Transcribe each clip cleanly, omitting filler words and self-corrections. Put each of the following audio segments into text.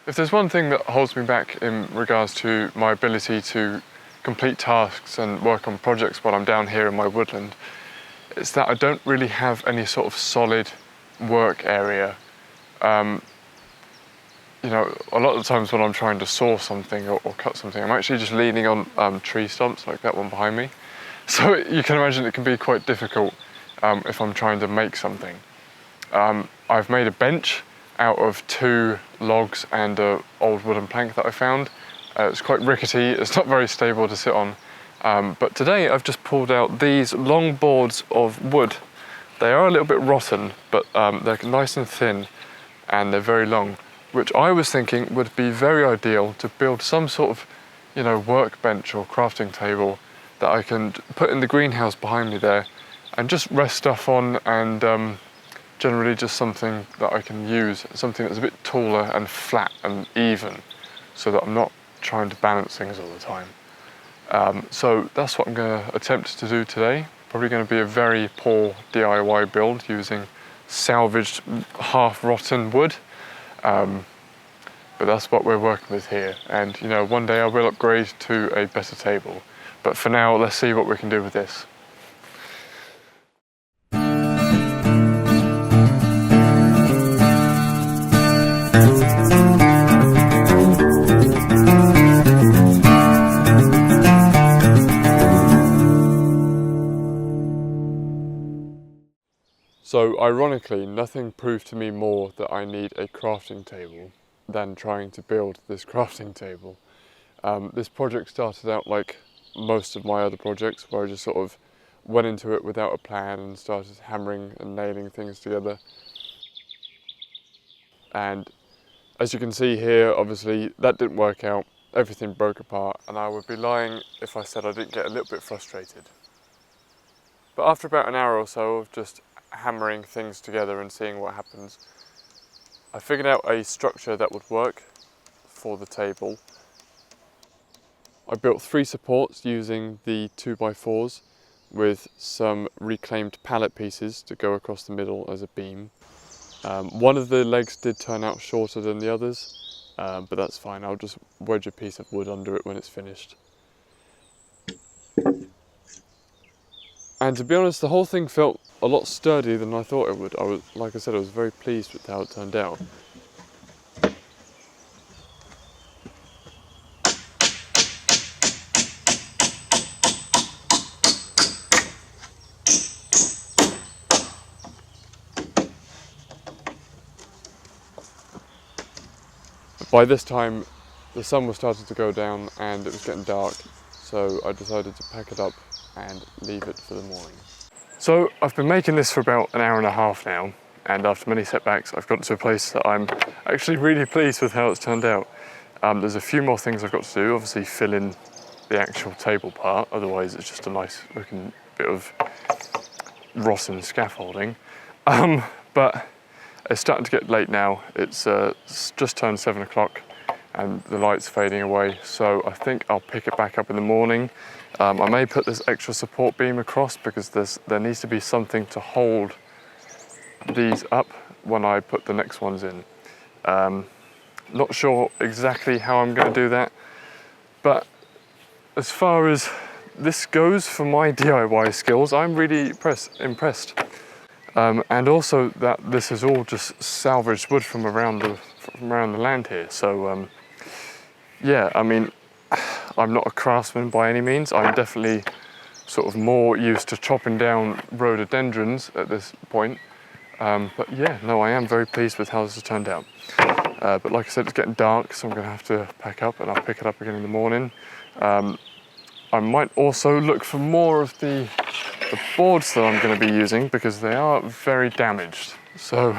If there's one thing that holds me back in regards to my ability to complete tasks and work on projects while I'm down here in my woodland, it's that I don't really have any sort of solid work area. You know, a lot of the times when I'm trying to saw something or cut something, I'm actually just leaning on tree stumps like that one behind me. So you can imagine it can be quite difficult if I'm trying to make something. I've made a bench out of 2 logs and an old wooden plank that I found. It's quite rickety, it's not very stable to sit on. But today I've just pulled out these long boards of wood. They are a little bit rotten, but they're nice and thin and they're very long, which I was thinking would be very ideal to build some sort of, you know, workbench or crafting table that I can put in the greenhouse behind me there and just rest stuff on, and generally just something that I can use, something that's a bit taller and flat and even, so that I'm not trying to balance things all the time. So that's what I'm going to attempt to do today. Probably going to be a very poor DIY build using salvaged half-rotten wood. But that's what we're working with here, and you know, one day I will upgrade to a better table, but for now let's see what we can do with this. So ironically, nothing proved to me more that I need a crafting table than trying to build this crafting table. This project started out like most of my other projects, where I just sort of went into it without a plan and started hammering and nailing things together. And as you can see here, obviously that didn't work out, everything broke apart, and I would be lying if I said I didn't get a little bit frustrated. But after about an hour or so of just hammering things together and seeing what happens, I figured out a structure that would work for the table. I built 3 supports using the 2x4s with some reclaimed pallet pieces to go across the middle as a beam. One of the legs did turn out shorter than the others, but that's fine. I'll just wedge a piece of wood under it when it's finished. And to be honest, the whole thing felt a lot sturdier than I thought it would. Like I said, I was very pleased with how it turned out. By this time, the sun was starting to go down and it was getting dark, so I decided to pack it up and leave it for the morning. So I've been making this for about an hour and a half now, and after many setbacks I've got to a place that I'm actually really pleased with how it's turned out. There's a few more things I've got to do, obviously fill in the actual table part, otherwise it's just a nice looking bit of rotten scaffolding. But it's starting to get late now. It's just turned 7 o'clock and the light's fading away, so I think I'll pick it back up in the morning. I may put this extra support beam across because there needs to be something to hold these up when I put the next ones in. Not sure exactly how I'm going to do that, but as far as this goes for my DIY skills, I'm really impressed. And also that this is all just salvaged wood from around the land here. So yeah, I mean, I'm not a craftsman by any means. I'm definitely sort of more used to chopping down rhododendrons at this point. But yeah, no, I am very pleased with how this has turned out. But like I said, it's getting dark, so I'm going to have to pack up, and I'll pick it up again in the morning. I might also look for more of the boards that I'm going to be using, because they are very damaged. So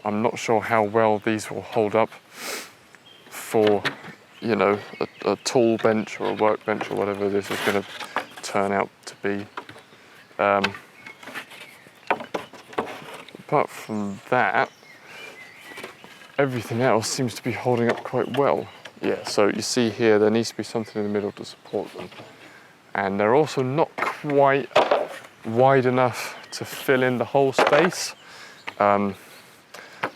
I'm not sure how well these will hold up for, you know, a tool bench or a workbench or whatever this is going to turn out to be. Apart from that, everything else seems to be holding up quite well. Yeah, so you see here there needs to be something in the middle to support them. And they're also not quite wide enough to fill in the whole space.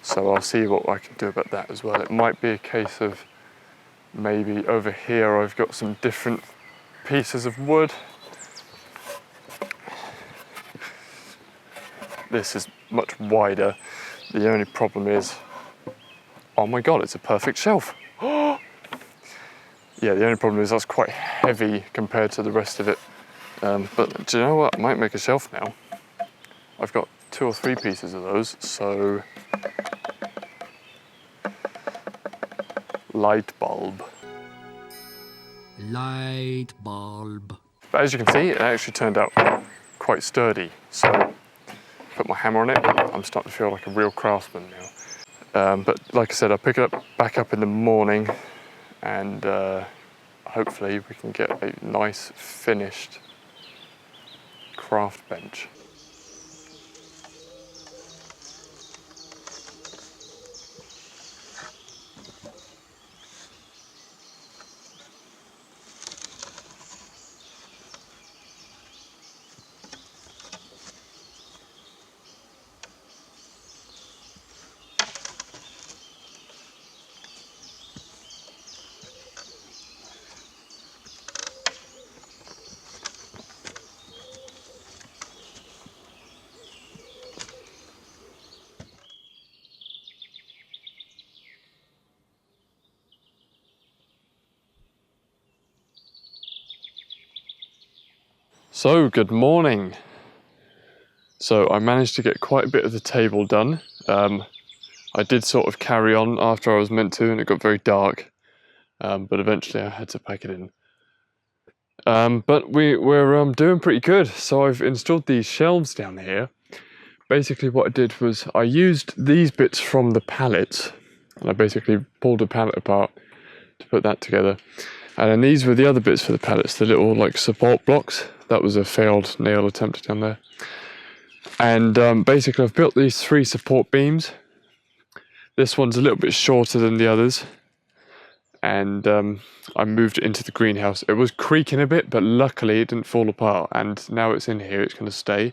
So I'll see what I can do about that as well. It might be a case of maybe over here I've got some different pieces of wood. This is much wider. The only problem is, oh my god, it's a perfect shelf. Yeah, the only problem is that's quite heavy compared to the rest of it. But do you know what? I might make a shelf now. I've got 2 or 3 pieces of those, so light bulb. Light bulb. But as you can see, it actually turned out quite sturdy. So put my hammer on it. I'm starting to feel like a real craftsman now. But like I said, I'll pick it up back up in the morning, and hopefully we can get a nice finished craft bench. So, good morning. So I managed to get quite a bit of the table done. I did sort of carry on after I was meant to, and it got very dark, but eventually I had to pack it in. But we're doing pretty good. So I've installed these shelves down here. Basically what I did was I used these bits from the pallets, and I basically pulled a pallet apart to put that together. And then these were the other bits for the pallets, the little like support blocks. That was a failed nail attempt down there. And basically I've built these 3 support beams. This one's a little bit shorter than the others. And I moved it into the greenhouse. It was creaking a bit, but luckily it didn't fall apart. And now it's in here, it's going to stay.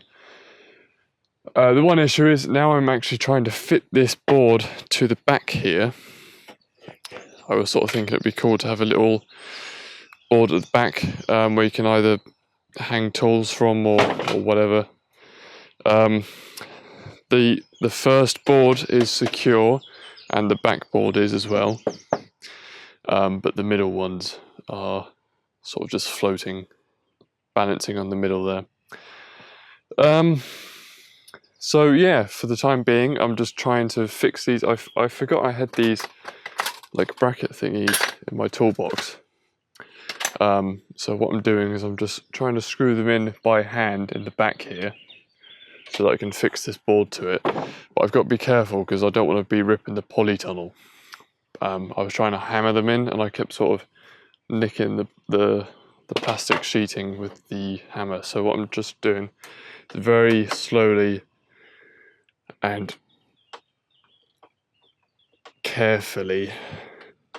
The one issue is now I'm actually trying to fit this board to the back here. I was sort of thinking it'd be cool to have a little board at the back where you can either hang tools from or whatever. The first board is secure and the back board is as well, but the middle ones are sort of just floating, balancing on the middle there. So yeah, for the time being I'm just trying to fix these. I forgot I had these like bracket thingies in my toolbox. So what I'm doing is I'm just trying to screw them in by hand in the back here so that I can fix this board to it. But I've got to be careful because I don't want to be ripping the polytunnel. I was trying to hammer them in and I kept sort of nicking the plastic sheeting with the hammer. So what I'm just doing is very slowly and carefully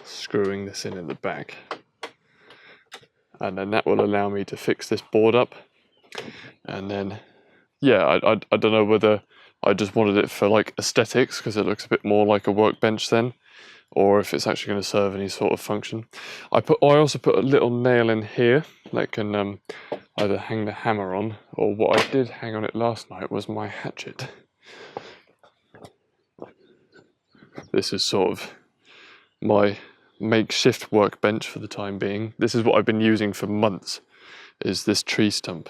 screwing this in the back. And then that will allow me to fix this board up. And then, yeah, I don't know whether I just wanted it for like aesthetics because it looks a bit more like a workbench then, or if it's actually going to serve any sort of function. I also put a little nail in here that can either hang the hammer on, or what I did hang on it last night was my hatchet. This is sort of my makeshift workbench for the time being. This is what I've been using for months, is this tree stump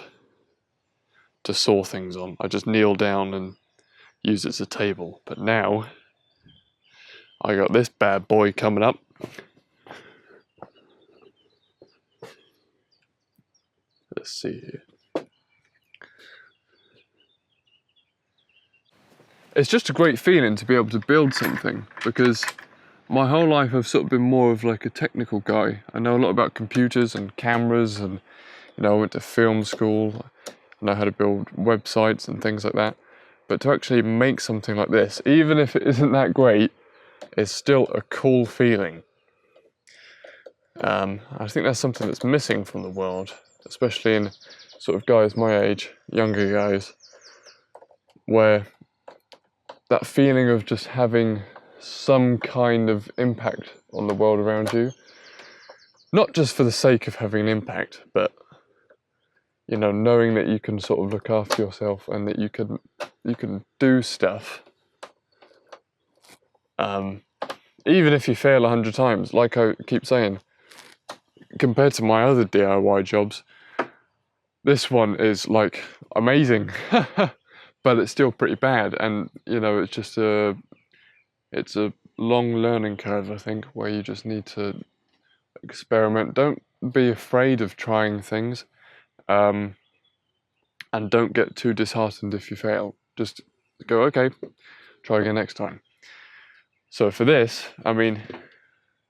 to saw things on. I just kneel down and use it as a table. But now I got this bad boy coming up. Let's see here. It's just a great feeling to be able to build something, because my whole life I've sort of been more of like a technical guy. I know a lot about computers and cameras, and you know, I went to film school. I know how to build websites and things like that. But to actually make something like this, even if it isn't that great, is still a cool feeling. I think that's something that's missing from the world, especially in sort of guys my age, younger guys, where that feeling of just having some kind of impact on the world around you. Not just for the sake of having an impact, but you know, knowing that you can sort of look after yourself and that you can do stuff. Even if you fail 100 times, like I keep saying, compared to my other DIY jobs, this one is like amazing, but it's still pretty bad. And you know, it's a long learning curve, I think, where you just need to experiment. Don't be afraid of trying things, and don't get too disheartened if you fail. Just go, okay, try again next time. So for this, I mean,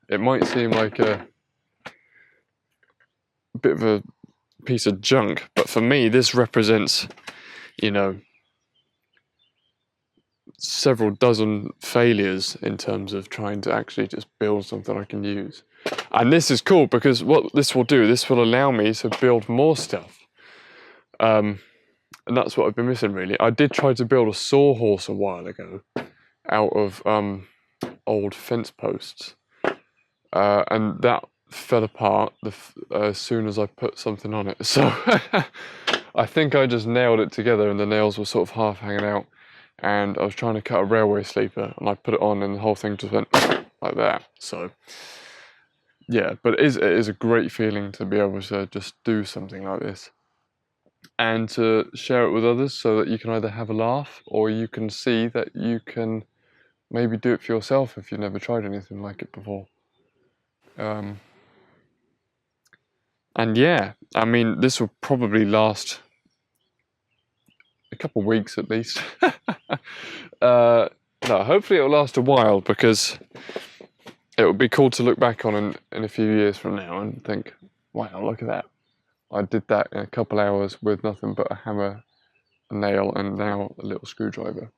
it might seem like a bit of a piece of junk, but for me, this represents, you know, several dozen failures in terms of trying to actually just build something I can use. And this is cool because what this will do, this will allow me to build more stuff. And that's what I've been missing, really. I did try to build a sawhorse a while ago out of old fence posts, and that fell apart as soon as I put something on it. So I think I just nailed it together and the nails were sort of half hanging out, and I was trying to cut a railway sleeper and I put it on and the whole thing just went like that. So yeah, but it is a great feeling to be able to just do something like this and to share it with others so that you can either have a laugh or you can see that you can maybe do it for yourself if you've never tried anything like it before. And yeah, I mean, this will probably last a couple of weeks at least. No, hopefully it'll last a while, because it would be cool to look back on in a few years from now and think, wow, look at that. I did that in a couple hours with nothing but a hammer, a nail, and now a little screwdriver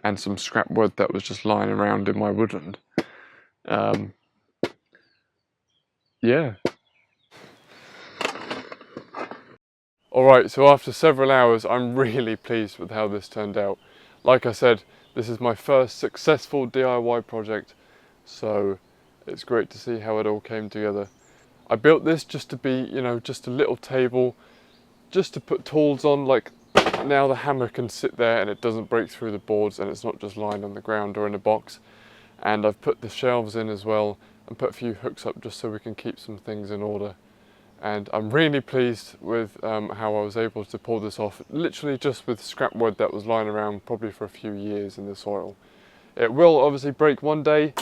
and some scrap wood that was just lying around in my woodland. Yeah. Alright, so after several hours, I'm really pleased with how this turned out. Like I said, this is my first successful DIY project, so it's great to see how it all came together. I built this just to be, you know, just a little table, just to put tools on. Like, now the hammer can sit there and it doesn't break through the boards and it's not just lying on the ground or in a box. And I've put the shelves in as well and put a few hooks up just so we can keep some things in order. And I'm really pleased with how I was able to pull this off, literally just with scrap wood that was lying around probably for a few years in the soil. It will obviously break one day,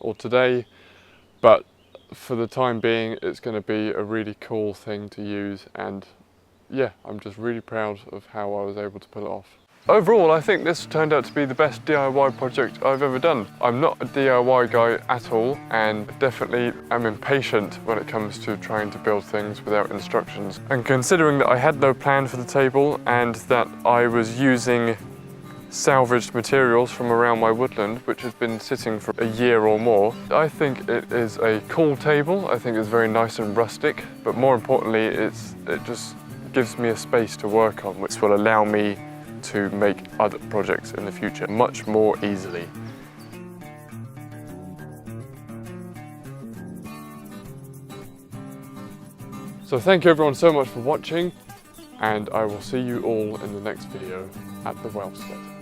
or today, but for the time being it's going to be a really cool thing to use, and yeah, I'm just really proud of how I was able to pull it off. Overall, I think this turned out to be the best DIY project I've ever done. I'm not a DIY guy at all, and definitely am impatient when it comes to trying to build things without instructions. And considering that I had no plan for the table and that I was using salvaged materials from around my woodland, which has been sitting for a year or more, I think it is a cool table. I think it's very nice and rustic, but more importantly, it just gives me a space to work on, which will allow me to make other projects in the future much more easily. So thank you everyone so much for watching, and I will see you all in the next video at the Wellstead.